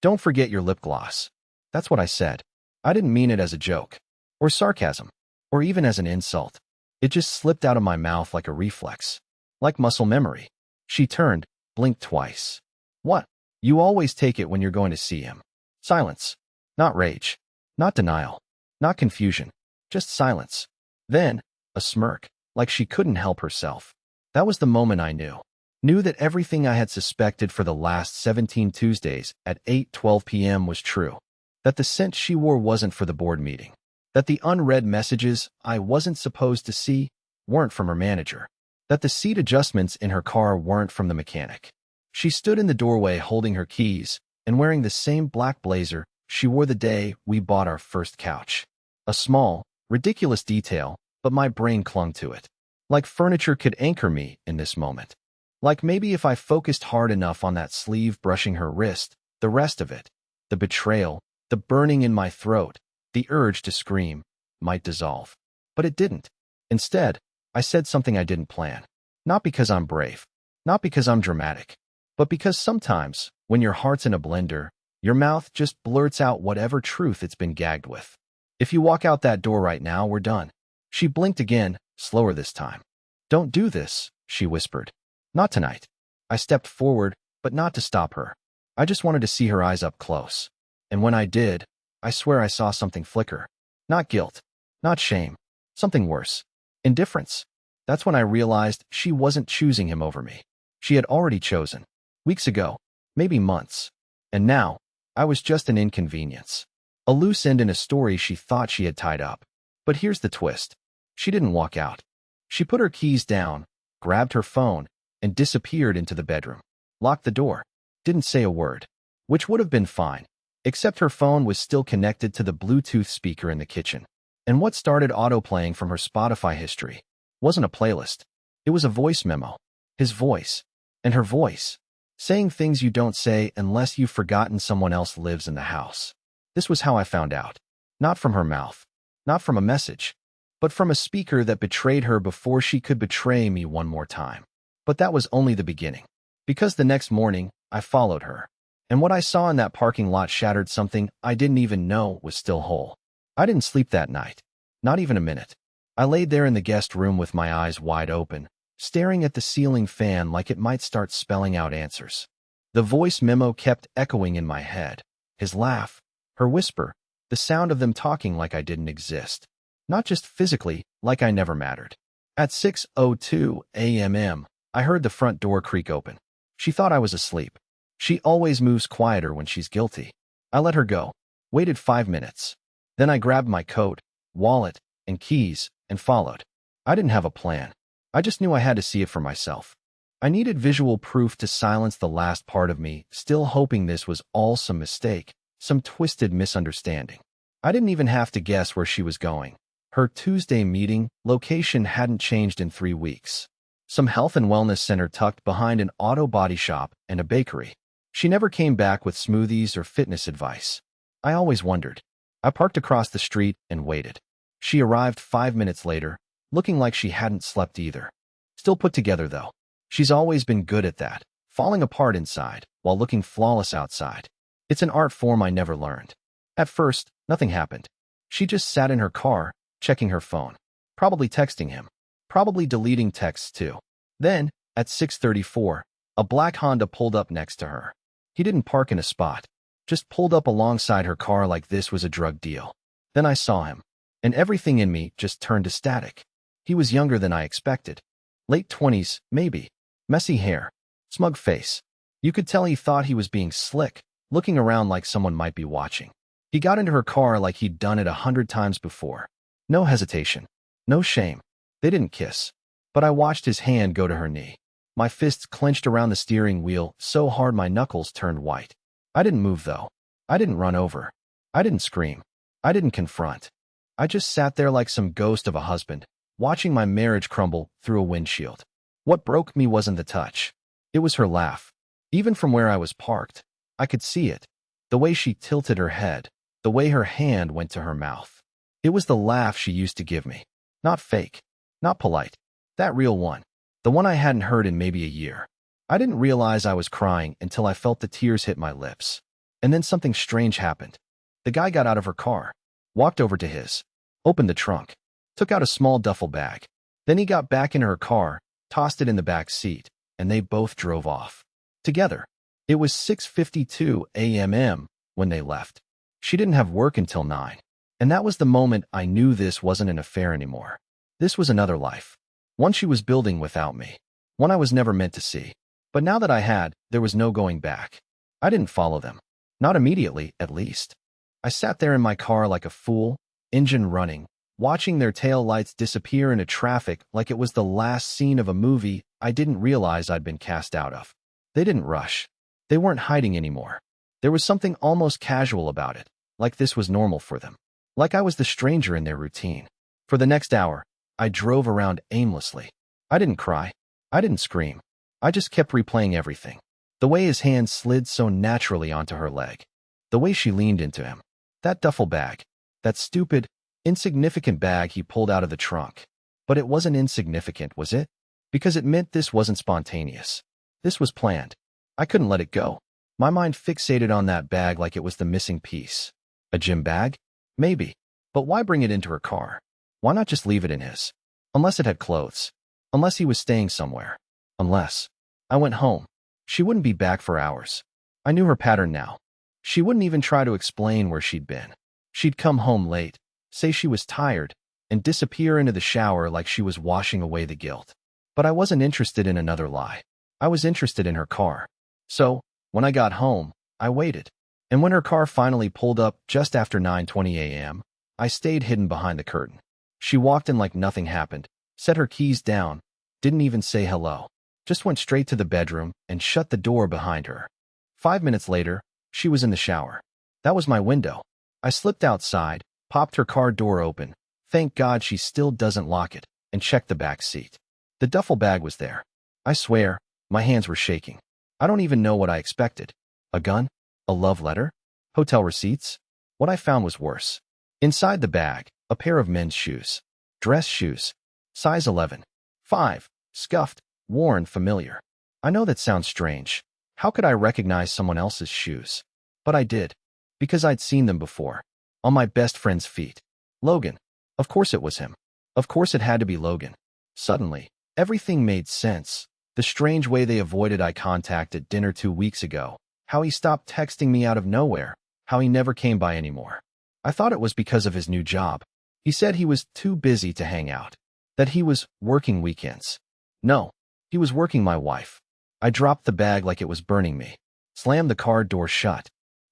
Don't forget your lip gloss. That's what I said. I didn't mean it as a joke, or sarcasm, or even as an insult. It just slipped out of my mouth like a reflex, like muscle memory. She turned, blinked twice. What? You always take it when you're going to see him. Silence. Not rage. Not denial. Not confusion. Just silence. Then, a smirk, like she couldn't help herself. That was the moment I knew. Knew that everything I had suspected for the last 17 Tuesdays at 8:12 p.m. was true. That the scent she wore wasn't for the board meeting. That the unread messages I wasn't supposed to see weren't from her manager. That the seat adjustments in her car weren't from the mechanic. She stood in the doorway holding her keys and wearing the same black blazer she wore the day we bought our first couch. A small, ridiculous detail, but my brain clung to it. Like furniture could anchor me in this moment. Like maybe if I focused hard enough on that sleeve brushing her wrist, the rest of it, the betrayal, the burning in my throat, the urge to scream, might dissolve. But it didn't. Instead, I said something I didn't plan. Not because I'm brave, not because I'm dramatic, but because sometimes, when your heart's in a blender, your mouth just blurts out whatever truth it's been gagged with. If you walk out that door right now, we're done. She blinked again, slower this time. Don't do this, she whispered. Not tonight. I stepped forward, but not to stop her. I just wanted to see her eyes up close. And when I did, I swear I saw something flicker. Not guilt, not shame, something worse. Indifference. That's when I realized she wasn't choosing him over me. She had already chosen. Weeks ago, maybe months. And now, I was just an inconvenience. A loose end in a story she thought she had tied up. But here's the twist. She didn't walk out. She put her keys down, grabbed her phone, and disappeared into the bedroom. Locked the door. Didn't say a word. Which would have been fine. Except her phone was still connected to the Bluetooth speaker in the kitchen. And what started autoplaying from her Spotify history wasn't a playlist. It was a voice memo. His voice. And her voice. Saying things you don't say unless you've forgotten someone else lives in the house. This was how I found out. Not from her mouth. Not from a message. But from a speaker that betrayed her before she could betray me one more time. But that was only the beginning. Because the next morning, I followed her. And what I saw in that parking lot shattered something I didn't even know was still whole. I didn't sleep that night. Not even a minute. I laid there in the guest room with my eyes wide open, staring at the ceiling fan like it might start spelling out answers. The voice memo kept echoing in my head. His laugh, her whisper, the sound of them talking like I didn't exist. Not just physically, like I never mattered. At 6:02 a.m., I heard the front door creak open. She thought I was asleep. She always moves quieter when she's guilty. I let her go. Waited 5 minutes. Then I grabbed my coat, wallet, and keys, and followed. I didn't have a plan. I just knew I had to see it for myself. I needed visual proof to silence the last part of me, still hoping this was all some mistake, some twisted misunderstanding. I didn't even have to guess where she was going. Her Tuesday meeting location hadn't changed in 3 weeks. Some health and wellness center tucked behind an auto body shop and a bakery. She never came back with smoothies or fitness advice. I always wondered. I parked across the street and waited. She arrived 5 minutes later, looking like she hadn't slept either. Still put together, though. She's always been good at that, falling apart inside while looking flawless outside. It's an art form I never learned. At first, nothing happened. She just sat in her car, checking her phone. Probably texting him. Probably deleting texts too. Then, at 6:34, a black Honda pulled up next to her. He didn't park in a spot. Just pulled up alongside her car like this was a drug deal. Then I saw him. And everything in me just turned to static. He was younger than I expected. Late 20s, maybe. Messy hair. Smug face. You could tell he thought he was being slick, looking around like someone might be watching. He got into her car like he'd done it 100 times before. No hesitation. No shame. They didn't kiss. But I watched his hand go to her knee. My fists clenched around the steering wheel so hard my knuckles turned white. I didn't move, though. I didn't run over. I didn't scream. I didn't confront. I just sat there like some ghost of a husband, watching my marriage crumble through a windshield. What broke me wasn't the touch. It was her laugh. Even from where I was parked, I could see it. The way she tilted her head, the way her hand went to her mouth. It was the laugh she used to give me. Not fake. Not polite. That real one. The one I hadn't heard in maybe a year. I didn't realize I was crying until I felt the tears hit my lips. And then something strange happened. The guy got out of her car, walked over to his, opened the trunk, took out a small duffel bag. Then he got back in her car, tossed it in the back seat, and they both drove off. Together. It was 6:52 a.m. when they left. She didn't have work until 9. And that was the moment I knew this wasn't an affair anymore. This was another life. One she was building without me. One I was never meant to see. But now that I had, there was no going back. I didn't follow them. Not immediately, at least. I sat there in my car like a fool, engine running, watching their tail lights disappear into traffic like it was the last scene of a movie I didn't realize I'd been cast out of. They didn't rush. They weren't hiding anymore. There was something almost casual about it, like this was normal for them. Like I was the stranger in their routine. For the next hour, I drove around aimlessly. I didn't cry. I didn't scream. I just kept replaying everything. The way his hand slid so naturally onto her leg. The way she leaned into him. That duffel bag. That stupid, insignificant bag he pulled out of the trunk. But it wasn't insignificant, was it? Because it meant this wasn't spontaneous. This was planned. I couldn't let it go. My mind fixated on that bag like it was the missing piece. A gym bag? Maybe. But why bring it into her car? Why not just leave it in his? Unless it had clothes. Unless he was staying somewhere. Unless. I went home. She wouldn't be back for hours. I knew her pattern now. She wouldn't even try to explain where she'd been. She'd come home late, say she was tired, and disappear into the shower like she was washing away the guilt. But I wasn't interested in another lie. I was interested in her car. So, when I got home, I waited. And when her car finally pulled up just after 9:20 a.m., I stayed hidden behind the curtain. She walked in like nothing happened, set her keys down, didn't even say hello, just went straight to the bedroom and shut the door behind her. 5 minutes later, she was in the shower. That was my window. I slipped outside, popped her car door open, thank God she still doesn't lock it, and checked the back seat. The duffel bag was there. I swear, my hands were shaking. I don't even know what I expected. A gun? A love letter? Hotel receipts? What I found was worse. Inside the bag, a pair of men's shoes. Dress shoes. Size 11. 5. Scuffed, worn, familiar. I know that sounds strange. How could I recognize someone else's shoes? But I did. Because I'd seen them before. On my best friend's feet. Logan. Of course it was him. Of course it had to be Logan. Suddenly, everything made sense. The strange way they avoided eye contact at dinner 2 weeks ago. How he stopped texting me out of nowhere. How he never came by anymore. I thought it was because of his new job. He said he was too busy to hang out. That he was working weekends. No, he was working my wife. I dropped the bag like it was burning me. Slammed the car door shut.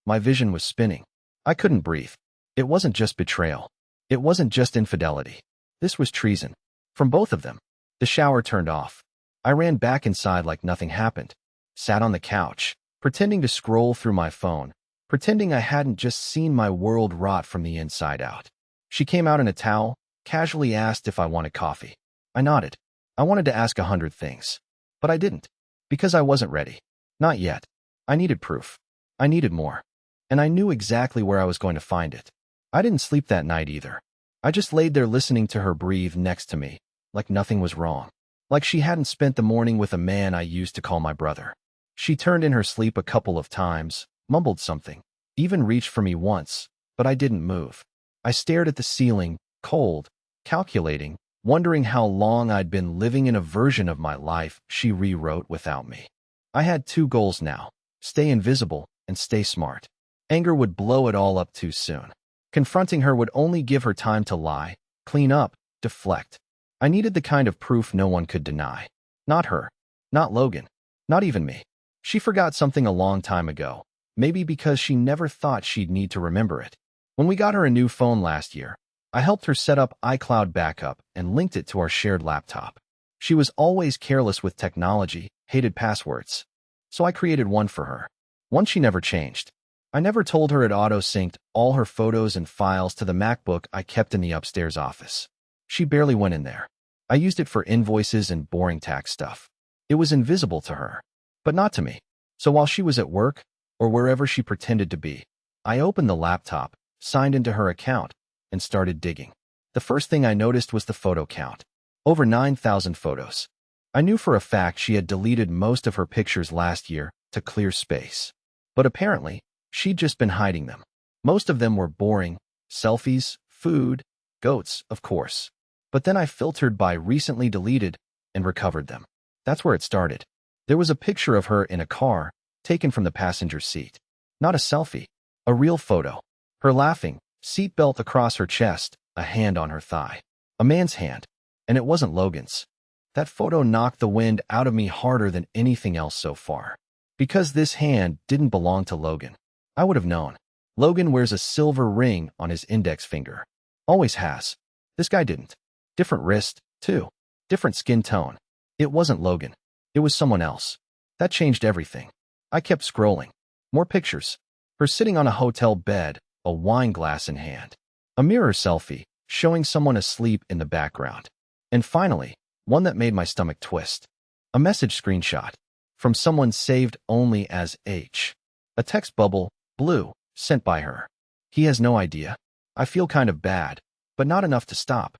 My vision was spinning. I couldn't breathe. It wasn't just betrayal. It wasn't just infidelity. This was treason. From both of them. The shower turned off. I ran back inside like nothing happened. Sat on the couch, pretending to scroll through my phone, pretending I hadn't just seen my world rot from the inside out. She came out in a towel, casually asked if I wanted coffee. I nodded. I wanted to ask 100 things. But I didn't. Because I wasn't ready. Not yet. I needed proof. I needed more. And I knew exactly where I was going to find it. I didn't sleep that night either. I just laid there listening to her breathe next to me, like nothing was wrong. Like she hadn't spent the morning with a man I used to call my brother. She turned in her sleep a couple of times, mumbled something, even reached for me once, but I didn't move. I stared at the ceiling, cold, calculating, wondering how long I'd been living in a version of my life she rewrote without me. I had 2 goals now: stay invisible and stay smart. Anger would blow it all up too soon. Confronting her would only give her time to lie, clean up, deflect. I needed the kind of proof no one could deny. Not her. Not Logan. Not even me. She forgot something a long time ago, maybe because she never thought she'd need to remember it. When we got her a new phone last year, I helped her set up iCloud backup and linked it to our shared laptop. She was always careless with technology, hated passwords. So I created one for her. One she never changed. I never told her it auto-synced all her photos and files to the MacBook I kept in the upstairs office. She barely went in there. I used it for invoices and boring tax stuff. It was invisible to her, but not to me. So while she was at work, or wherever she pretended to be, I opened the laptop, signed into her account, and started digging. The first thing I noticed was the photo count. Over 9,000 photos. I knew for a fact she had deleted most of her pictures last year to clear space. But apparently, She'd just been hiding them. Most of them were boring. Selfies, food, goats, of course. But then I filtered by recently deleted and recovered them. That's where it started. There was a picture of her in a car, taken from the passenger seat. Not a selfie. A real photo. Her laughing, seatbelt across her chest, a hand on her thigh. A man's hand. And it wasn't Logan's. That photo knocked the wind out of me harder than anything else so far. Because this hand didn't belong to Logan. I would have known. Logan wears a silver ring on his index finger. Always has. This guy didn't. Different wrist, too. Different skin tone. It wasn't Logan. It was someone else. That changed everything. I kept scrolling. More pictures. Her sitting on a hotel bed, a wine glass in hand. A mirror selfie, showing someone asleep in the background. And finally, one that made my stomach twist. A message screenshot. From someone saved only as H. A text bubble, blue, sent by her. He has no idea. I feel kind of bad, but not enough to stop.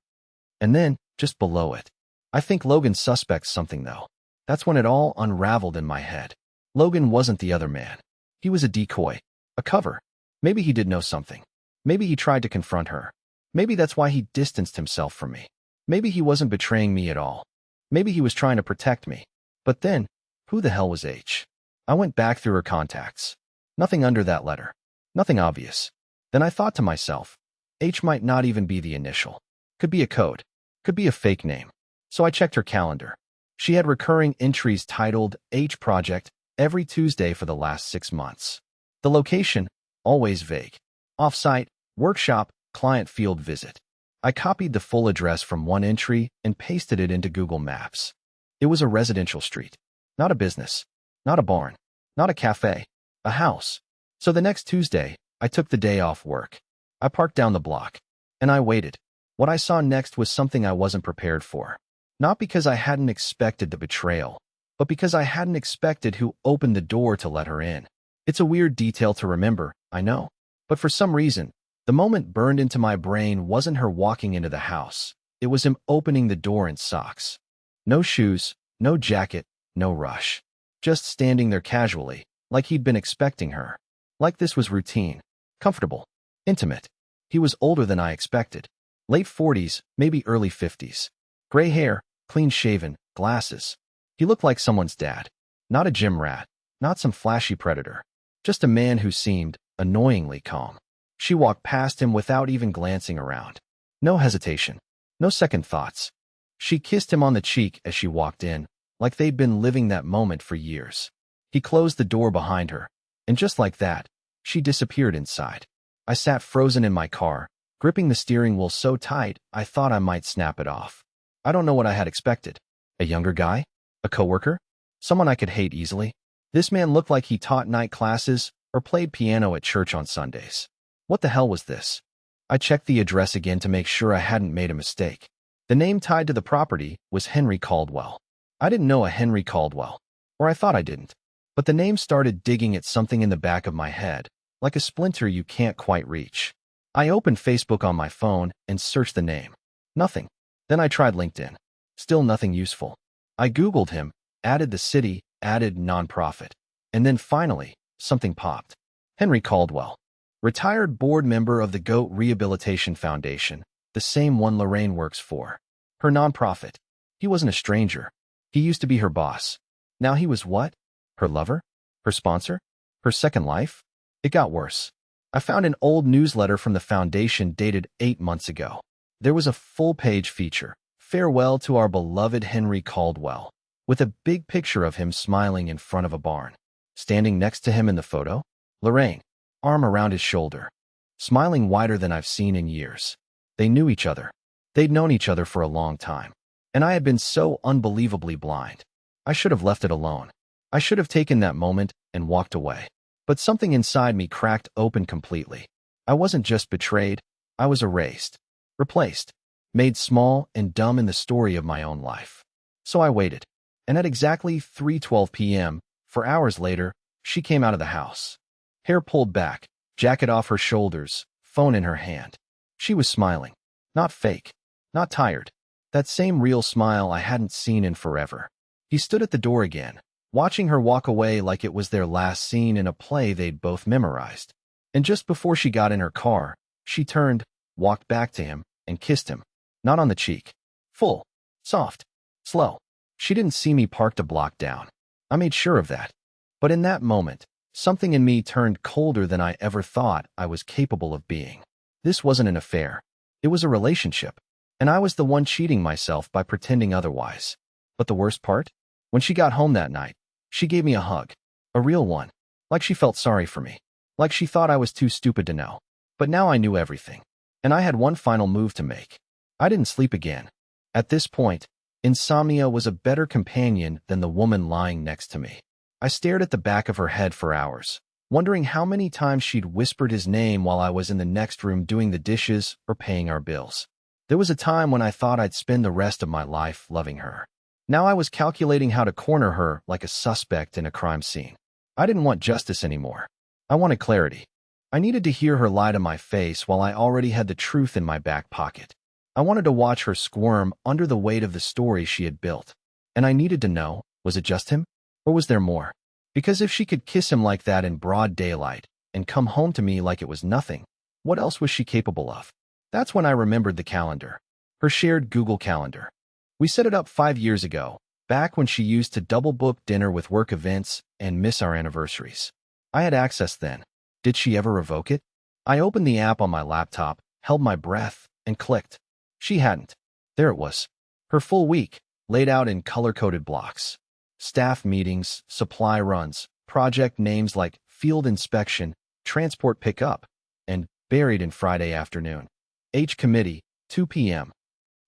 And then, just below it. I think Logan suspects something though. That's when it all unraveled in my head. Logan wasn't the other man. He was a decoy. A cover. Maybe he did know something. Maybe he tried to confront her. Maybe that's why he distanced himself from me. Maybe he wasn't betraying me at all. Maybe he was trying to protect me. But then, who the hell was H? I went back through her contacts. Nothing under that letter. Nothing obvious. Then I thought to myself, H might not even be the initial. Could be a code. Could be a fake name. So I checked her calendar. She had recurring entries titled H Project every Tuesday for the last 6 months. The location, always vague. Off-site, workshop, client field visit. I copied the full address from one entry and pasted it into Google Maps. It was a residential street. Not a business. Not a barn. Not a cafe. A house. So the next Tuesday, I took the day off work. I parked down the block. And I waited. What I saw next was something I wasn't prepared for. Not because I hadn't expected the betrayal, but because I hadn't expected who opened the door to let her in. It's a weird detail to remember, I know. But for some reason, the moment burned into my brain wasn't her walking into the house. It was him opening the door in socks. No shoes, no jacket, no rush. Just standing there casually, like he'd been expecting her. Like this was routine. Comfortable. Intimate. He was older than I expected. Late 40s, maybe early 50s. Gray hair, clean-shaven, glasses. He looked like someone's dad. Not a gym rat. Not some flashy predator. Just a man who seemed annoyingly calm. She walked past him without even glancing around. No hesitation. No second thoughts. She kissed him on the cheek as she walked in, like they'd been living that moment for years. He closed the door behind her, and just like that, she disappeared inside. I sat frozen in my car, gripping the steering wheel so tight I thought I might snap it off. I don't know what I had expected. A younger guy? A coworker? Someone I could hate easily? This man looked like he taught night classes or played piano at church on Sundays. What the hell was this? I checked the address again to make sure I hadn't made a mistake. The name tied to the property was Henry Caldwell. I didn't know a Henry Caldwell, or I thought I didn't. But the name started digging at something in the back of my head, like a splinter you can't quite reach. I opened Facebook on my phone and searched the name. Nothing. Then I tried LinkedIn. Still nothing useful. I Googled him, added the city, added nonprofit. And then finally, something popped. Henry Caldwell. Retired board member of the Goat Rehabilitation Foundation, the same one Lorraine works for. Her nonprofit. He wasn't a stranger. He used to be her boss. Now he was what? Her lover? Her sponsor? Her second life? It got worse. I found an old newsletter from the foundation dated 8 months ago. There was a full-page feature, Farewell to Our Beloved Henry Caldwell, with a big picture of him smiling in front of a barn. Standing next to him in the photo, Lorraine, arm around his shoulder, smiling wider than I've seen in years. They knew each other. They'd known each other for a long time. And I had been so unbelievably blind. I should have left it alone. I should have taken that moment and walked away. But something inside me cracked open completely. I wasn't just betrayed. I was erased. Replaced. Made small and dumb in the story of my own life. So I waited. And at exactly 3:12 p.m., 4 hours later, she came out of the house. Hair pulled back, jacket off her shoulders, phone in her hand. She was smiling. Not fake. Not tired. That same real smile I hadn't seen in forever. He stood at the door again, watching her walk away like it was their last scene in a play they'd both memorized. And just before she got in her car, she turned, walked back to him, and kissed him. Not on the cheek. Full. Soft. Slow. She didn't see me parked a block down. I made sure of that. But in that moment, something in me turned colder than I ever thought I was capable of being. This wasn't an affair. It was a relationship. And I was the one cheating myself by pretending otherwise. But the worst part? When she got home that night, she gave me a hug. A real one. Like she felt sorry for me. Like she thought I was too stupid to know. But now I knew everything. And I had one final move to make. I didn't sleep again. At this point, insomnia was a better companion than the woman lying next to me. I stared at the back of her head for hours, wondering how many times she'd whispered his name while I was in the next room doing the dishes or paying our bills. There was a time when I thought I'd spend the rest of my life loving her. Now I was calculating how to corner her like a suspect in a crime scene. I didn't want justice anymore. I wanted clarity. I needed to hear her lie to my face while I already had the truth in my back pocket. I wanted to watch her squirm under the weight of the story she had built. And I needed to know, was it just him? Or was there more? Because if she could kiss him like that in broad daylight and come home to me like it was nothing, what else was she capable of? That's when I remembered the calendar. Her shared Google Calendar. We set it up 5 years ago, back when she used to double-book dinner with work events and miss our anniversaries. I had access then. Did she ever revoke it? I opened the app on my laptop, held my breath, and clicked. She hadn't. There it was. Her full week, laid out in color-coded blocks. Staff meetings, supply runs, project names like field inspection, transport pickup, and buried in Friday afternoon. H committee, 2 p.m.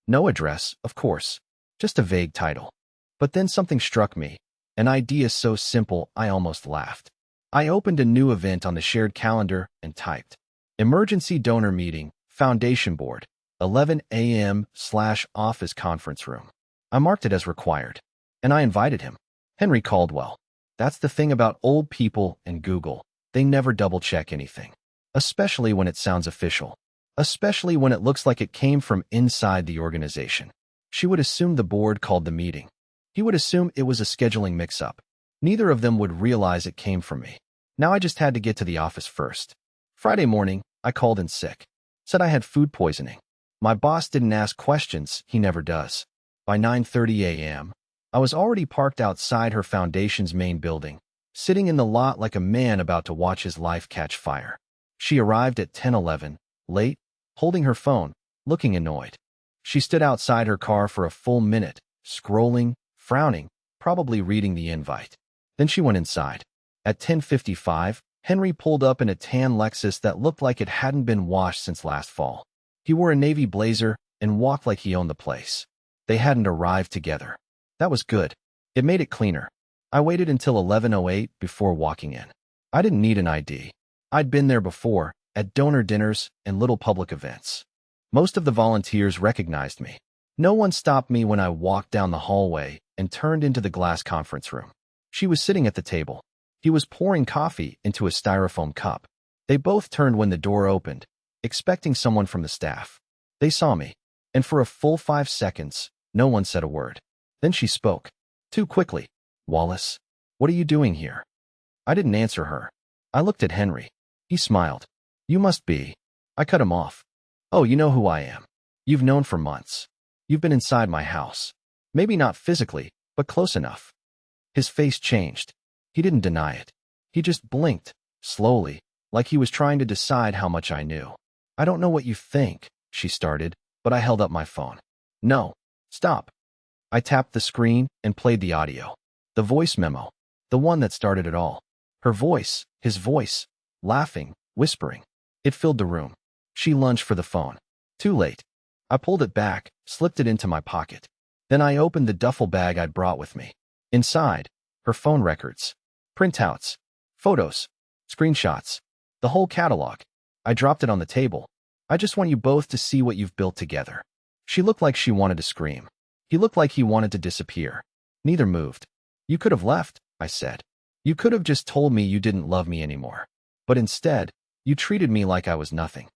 No address, of course, just a vague title. But then something struck me, an idea so simple I almost laughed. I opened a new event on the shared calendar and typed, Emergency Donor Meeting, Foundation Board, 11 a.m./office conference room. I marked it as required, and I invited him. Henry Caldwell. That's the thing about old people and Google. They never double-check anything, especially when it sounds official. Especially when it looks like it came from inside the organization. She would assume the board called the meeting. He would assume it was a scheduling mix-up. Neither of them would realize it came from me. Now I just had to get to the office first. Friday morning, I called in sick. Said I had food poisoning. My boss didn't ask questions, he never does. By 9:30 a.m., I was already parked outside her foundation's main building, sitting in the lot like a man about to watch his life catch fire. She arrived at 10:11, late, holding her phone, looking annoyed. She stood outside her car for a full minute, scrolling, frowning, probably reading the invite. Then she went inside. At 10:55, Henry pulled up in a tan Lexus that looked like it hadn't been washed since last fall. He wore a navy blazer and walked like he owned the place. They hadn't arrived together. That was good. It made it cleaner. I waited until 11:08 before walking in. I didn't need an ID. I'd been there before, at donor dinners and little public events. Most of the volunteers recognized me. No one stopped me when I walked down the hallway and turned into the glass conference room. She was sitting at the table. He was pouring coffee into a styrofoam cup. They both turned when the door opened, expecting someone from the staff. They saw me, and for a full 5 seconds, no one said a word. Then she spoke. Too quickly. Wallace, what are you doing here? I didn't answer her. I looked at Henry. He smiled. You must be. I cut him off. Oh, you know who I am. You've known for months. You've been inside my house. Maybe not physically, but close enough. His face changed. He didn't deny it. He just blinked, slowly, like he was trying to decide how much I knew. I don't know what you think, she started, but I held up my phone. No, stop. I tapped the screen and played the audio. The voice memo. The one that started it all. Her voice, his voice, laughing, whispering. It filled the room. She lunged for the phone. Too late. I pulled it back, slipped it into my pocket. Then I opened the duffel bag I'd brought with me. Inside, her phone records, printouts, photos, screenshots, the whole catalog. I dropped it on the table. I just want you both to see what you've built together. She looked like she wanted to scream. He looked like he wanted to disappear. Neither moved. You could have left, I said. You could have just told me you didn't love me anymore. But instead, you treated me like I was nothing.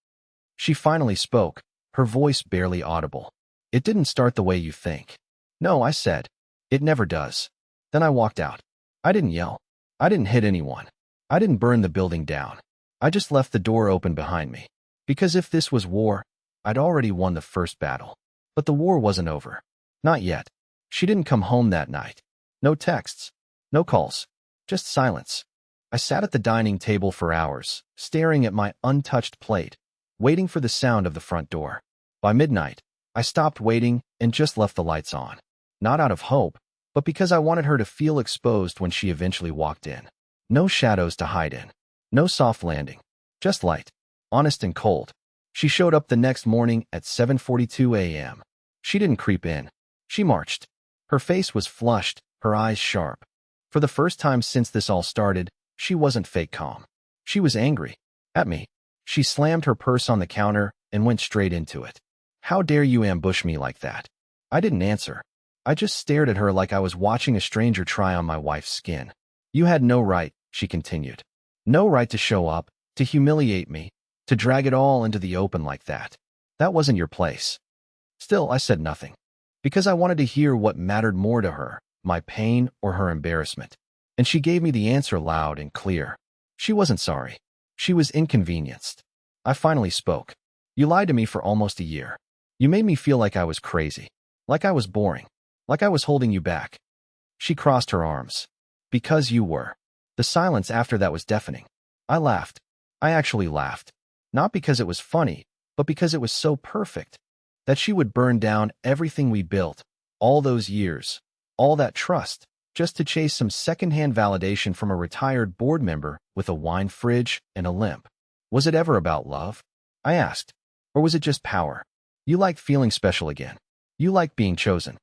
She finally spoke, her voice barely audible. It didn't start the way you think. No, I said. It never does. Then I walked out. I didn't yell. I didn't hit anyone. I didn't burn the building down. I just left the door open behind me. Because if this was war, I'd already won the first battle. But the war wasn't over. Not yet. She didn't come home that night. No texts. No calls. Just silence. I sat at the dining table for hours, staring at my untouched plate, waiting for the sound of the front door. By midnight, I stopped waiting and just left the lights on. Not out of hope, but because I wanted her to feel exposed when she eventually walked in. No shadows to hide in. No soft landing. Just light. Honest and cold. She showed up the next morning at 7:42 a.m. She didn't creep in. She marched. Her face was flushed, her eyes sharp. For the first time since this all started, she wasn't fake calm. She was angry. At me. She slammed her purse on the counter and went straight into it. How dare you ambush me like that? I didn't answer. I just stared at her like I was watching a stranger try on my wife's skin. You had no right, she continued. No right to show up, to humiliate me, to drag it all into the open like that. That wasn't your place. Still, I said nothing. Because I wanted to hear what mattered more to her, my pain or her embarrassment. And she gave me the answer loud and clear. She wasn't sorry. She was inconvenienced. I finally spoke. You lied to me for almost a year. You made me feel like I was crazy. Like I was boring. Like I was holding you back. She crossed her arms. Because you were. The silence after that was deafening. I laughed. I actually laughed. Not because it was funny, but because it was so perfect. That she would burn down everything we built, all those years, all that trust, just to chase some secondhand validation from a retired board member with a wine fridge and a limp. Was it ever about love? I asked. Or was it just power? You liked feeling special again. You liked being chosen.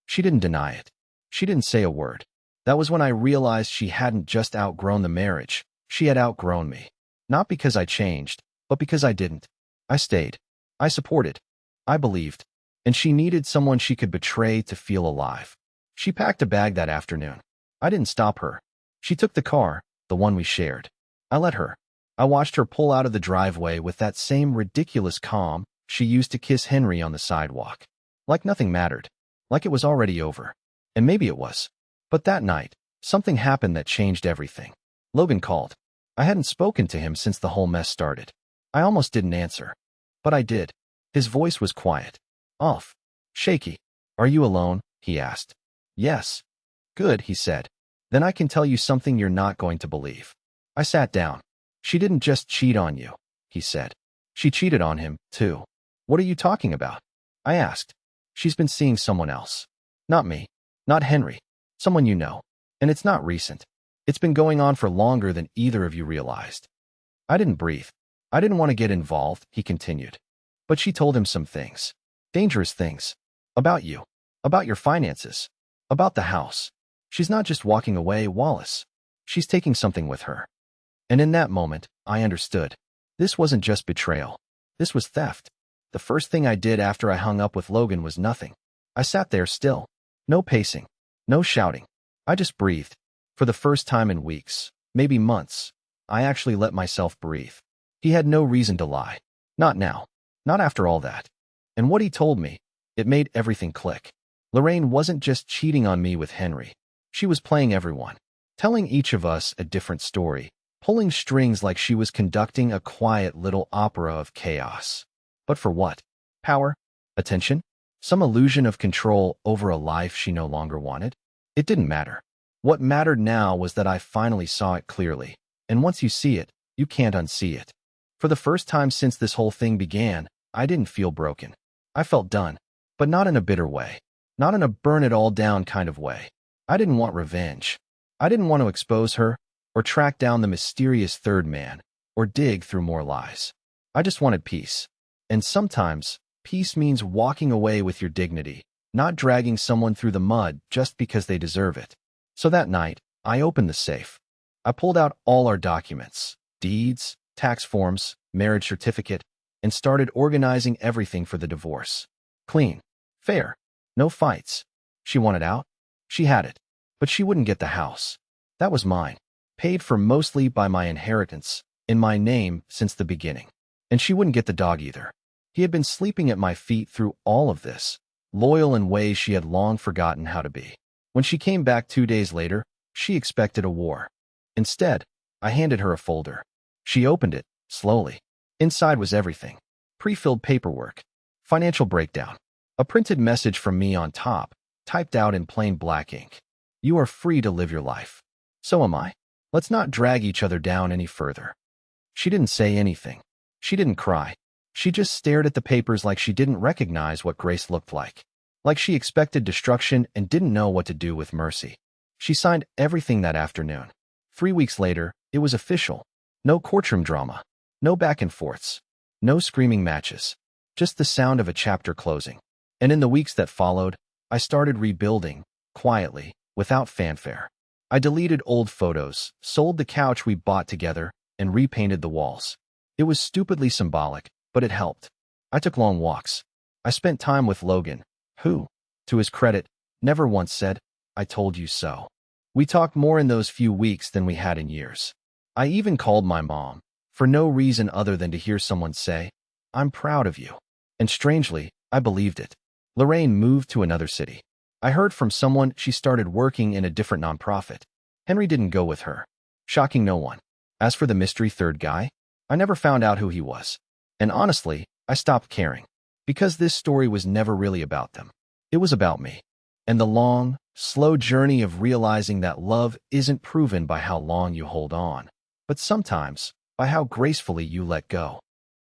She didn't deny it. She didn't say a word. That was when I realized she hadn't just outgrown the marriage. She had outgrown me. Not because I changed, but because I didn't. I stayed. I supported. I believed. And she needed someone she could betray to feel alive. She packed a bag that afternoon. I didn't stop her. She took the car, the one we shared. I let her. I watched her pull out of the driveway with that same ridiculous calm she used to kiss Henry on the sidewalk. Like nothing mattered. Like it was already over. And maybe it was. But that night, something happened that changed everything. Logan called. I hadn't spoken to him since the whole mess started. I almost didn't answer. But I did. His voice was quiet. Off. Shaky. Are you alone? He asked. Yes. Good, he said. Then I can tell you something you're not going to believe. I sat down. She didn't just cheat on you, he said. She cheated on him, too. What are you talking about? I asked. She's been seeing someone else. Not me. Not Henry. Someone you know. And it's not recent. It's been going on for longer than either of you realized. I didn't breathe. I didn't want to get involved, he continued. But she told him some things. Dangerous things. About you. About your finances. About the house. She's not just walking away, Wallace. She's taking something with her. And in that moment, I understood. This wasn't just betrayal. This was theft. The first thing I did after I hung up with Logan was nothing. I sat there still. No pacing. No shouting. I just breathed. For the first time in weeks, maybe months, I actually let myself breathe. He had no reason to lie. Not now. Not after all that. And what he told me, it made everything click. Lorraine wasn't just cheating on me with Henry. She was playing everyone. Telling each of us a different story. Pulling strings like she was conducting a quiet little opera of chaos. But for what? Power? Attention? Some illusion of control over a life she no longer wanted? It didn't matter. What mattered now was that I finally saw it clearly. And once you see it, you can't unsee it. For the first time since this whole thing began, I didn't feel broken. I felt done. But not in a bitter way. Not in a burn-it-all-down kind of way. I didn't want revenge. I didn't want to expose her, or track down the mysterious third man, or dig through more lies. I just wanted peace. And sometimes, peace means walking away with your dignity, not dragging someone through the mud just because they deserve it. So that night, I opened the safe. I pulled out all our documents, deeds, tax forms, marriage certificate, and started organizing everything for the divorce. Clean. Fair. No fights. She wanted out. She had it. But she wouldn't get the house. That was mine. Paid for mostly by my inheritance, in my name since the beginning. And she wouldn't get the dog either. He had been sleeping at my feet through all of this, loyal in ways she had long forgotten how to be. When she came back 2 days later, She expected a war. Instead, I handed her a folder. She opened it, slowly. Inside was everything. Pre-filled paperwork, financial breakdown, a printed message from me on top, typed out in plain black ink. You are free to live your life. So am I. Let's not drag each other down any further. She didn't say anything. She didn't cry. She just stared at the papers like she didn't recognize what grace looked like. Like she expected destruction and didn't know what to do with mercy. She signed everything that afternoon. 3 weeks later, it was official. No courtroom drama. No back and forths. No screaming matches. Just the sound of a chapter closing. And in the weeks that followed, I started rebuilding, quietly, without fanfare. I deleted old photos, sold the couch we bought together, and repainted the walls. It was stupidly symbolic, but it helped. I took long walks. I spent time with Logan, who, to his credit, never once said, "I told you so." We talked more in those few weeks than we had in years. I even called my mom, for no reason other than to hear someone say, "I'm proud of you." And strangely, I believed it. Lorraine moved to another city. I heard from someone she started working in a different nonprofit. Henry didn't go with her, shocking no one. As for the mystery third guy, I never found out who he was. And honestly, I stopped caring. Because this story was never really about them. It was about me. And the long, slow journey of realizing that love isn't proven by how long you hold on, but sometimes by how gracefully you let go.